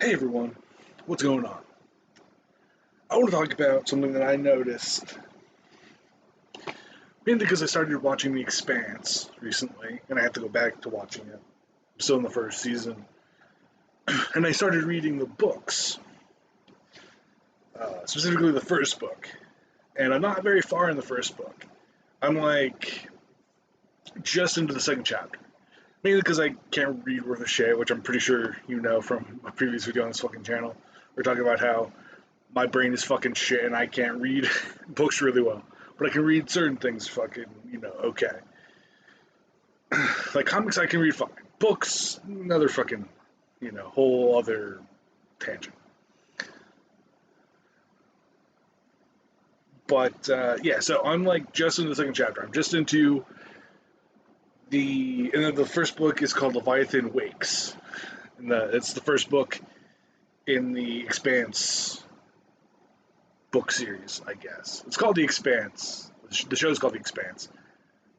Hey everyone, what's going on? I want to talk about something that I noticed, mainly because I started watching The Expanse recently, and I have to go back to watching it. I'm still in the first season, and I started reading the books, specifically the first book, and I'm not very far in the first book. I'm like just into the second chapter, mainly because I can't read worth a shit, which I'm pretty sure you know from a previous video on this fucking channel. We're talking about how my brain is fucking shit and I can't read books really well. But I can read certain things fucking, okay. Like comics I can read fine. Books, another fucking, whole other tangent. But yeah, so I'm like just in the second chapter. I'm just into and then the first book is called Leviathan Wakes. And it's the first book in the Expanse book series, I guess. It's called The Expanse. The show's called The Expanse.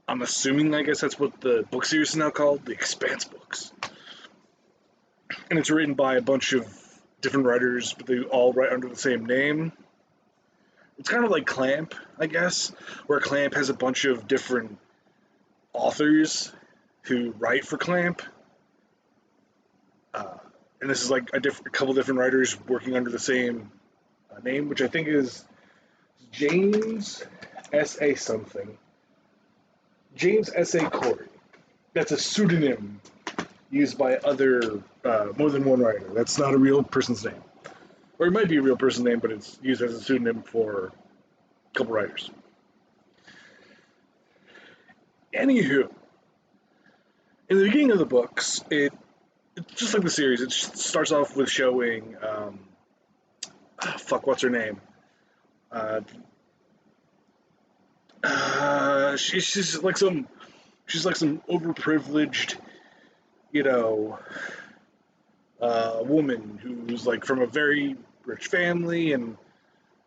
I'm assuming, I guess that's what the book series is now called, The Expanse books. And it's written by a bunch of different writers, but they all write under the same name. It's kind of like Clamp, I guess, where Clamp has a bunch of different authors who write for Clamp. And this is like a couple different writers working under the same name, which I think is James S.A. something. James S.A. Corey. That's a pseudonym used by more than one writer. That's not a real person's name. Or it might be a real person's name, but it's used as a pseudonym for a couple writers. Anywho, in the beginning of the books, it's just like the series. It starts off with showing, what's her name? She's like some overprivileged, woman who's like from a very rich family, and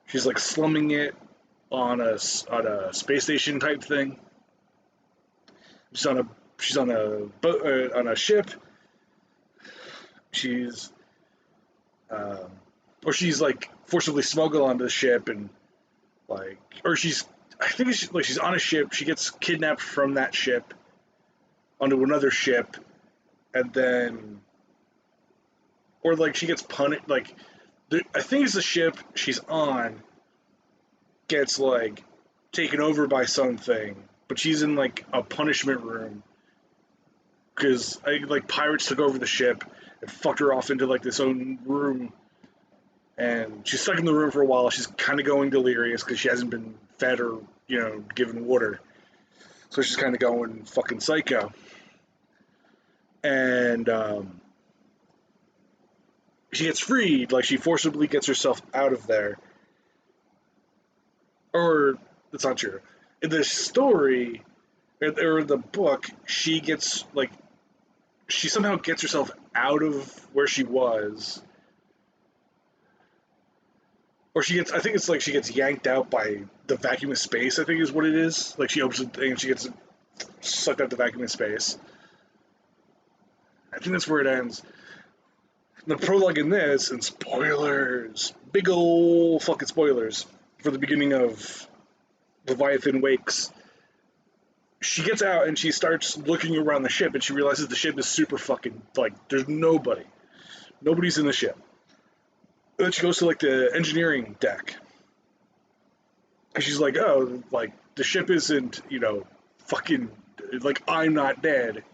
she's like slumming it on a space station type thing. She's on a boat, on a ship. She's or she's like forcibly smuggled onto the ship, and I think she's on a ship. She gets kidnapped from that ship onto another ship, and then, or like she gets punished. Like, I think it's the ship she's on gets like taken over by something, but she's in like a punishment room because pirates took over the ship and fucked her off into like this own room, and she's stuck in the room for a while. She's kind of going delirious because she hasn't been fed or given water, so she's kind of going fucking psycho. And she gets freed, like she forcibly gets herself out of there. Or that's not true. In the story or the book, she somehow gets herself out of where she was. Or I think it's like she gets yanked out by the vacuum of space, I think is what it is. Like she opens the thing and she gets sucked out the vacuum of space. I think that's where it ends. The prologue in this, and spoilers, big ol' fucking spoilers, for the beginning of Leviathan Wakes, she gets out and she starts looking around the ship and she realizes the ship is super fucking, like, there's nobody. Nobody's in the ship. And then she goes to, like, the engineering deck. And she's like, oh, like, the ship isn't, fucking, like, I'm not dead.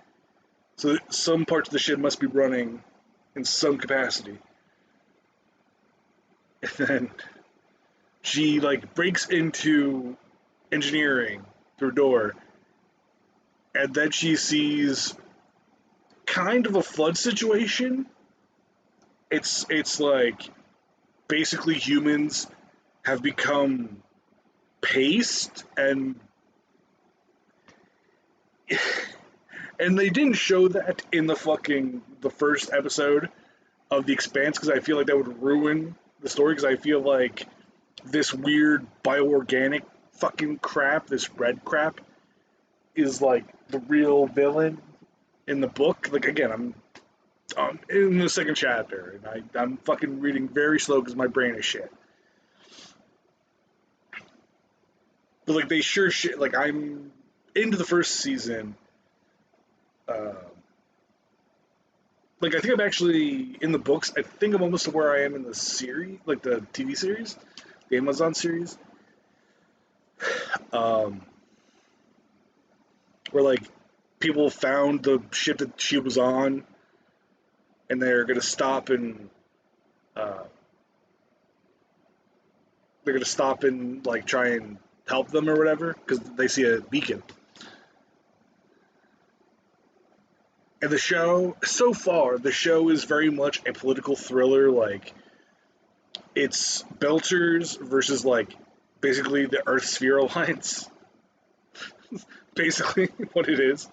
So some parts of the ship must be running in some capacity. And then she, like, breaks into engineering through a door. And then she sees kind of a flood situation. It's like basically humans have become paste, and they didn't show that in the first episode of The Expanse, because I feel like that would ruin the story, because I feel like this weird bioorganic fucking crap, this red crap, is like the real villain in the book. Like, again, I'm in the second chapter, and I'm fucking reading very slow because my brain is shit. But like they sure shit. Like I'm into the first season. Uh, like I think I'm actually in the books. I think I'm almost to where I am in the series, like the TV series, the Amazon series, um, where like people found the ship that she was on, and they're gonna stop and uh, they're gonna stop and like try and help them or whatever because they see a beacon. And the show, so far, the show is very much a political thriller. Like it's Belters versus like basically the Earth Sphere Alliance. Basically, what it is.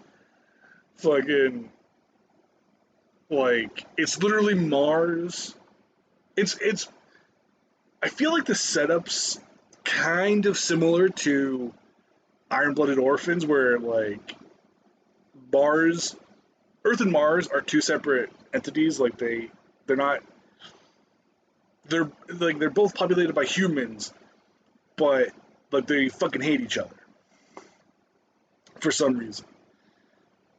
Fucking like it's literally Mars. It's. I feel like the setup's kind of similar to Iron Blooded Orphans, where like Mars, Earth and Mars are two separate entities. Like they're not. They're both populated by humans, but like they fucking hate each other for some reason.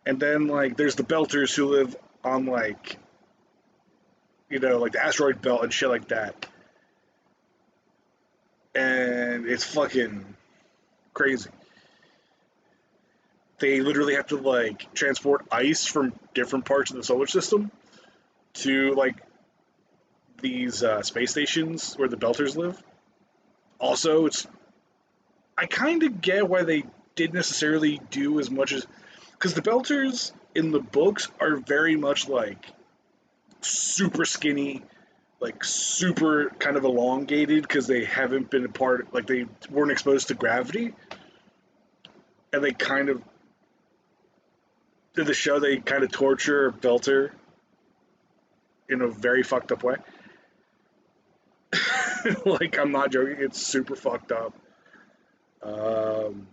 And then like there's the Belters who live on like like the asteroid belt and shit like that. And it's fucking crazy. They literally have to like transport ice from different parts of the solar system to like these space stations where the Belters live. Also, it's I kind of get why they didn't necessarily do as much as because the Belters in the books are very much like super skinny, like super kind of elongated because they haven't been a part, like they weren't exposed to gravity, and they kind of in the show they kind of torture Belter in a very fucked up way. Like I'm not joking, it's super fucked up. Um,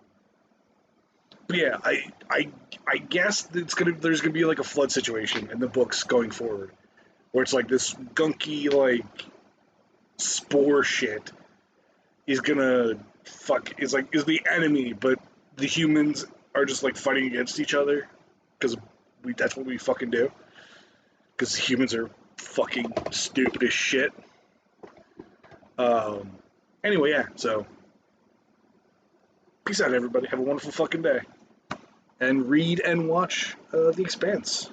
but yeah, I guess there's gonna be like a flood situation in the books going forward, where it's like this gunky like spore shit is gonna is the enemy, but the humans are just like fighting against each other because that's what we fucking do. Because humans are fucking stupid as shit. Um. Anyway, yeah. So peace out, everybody. Have a wonderful fucking day, and read and watch The Expanse.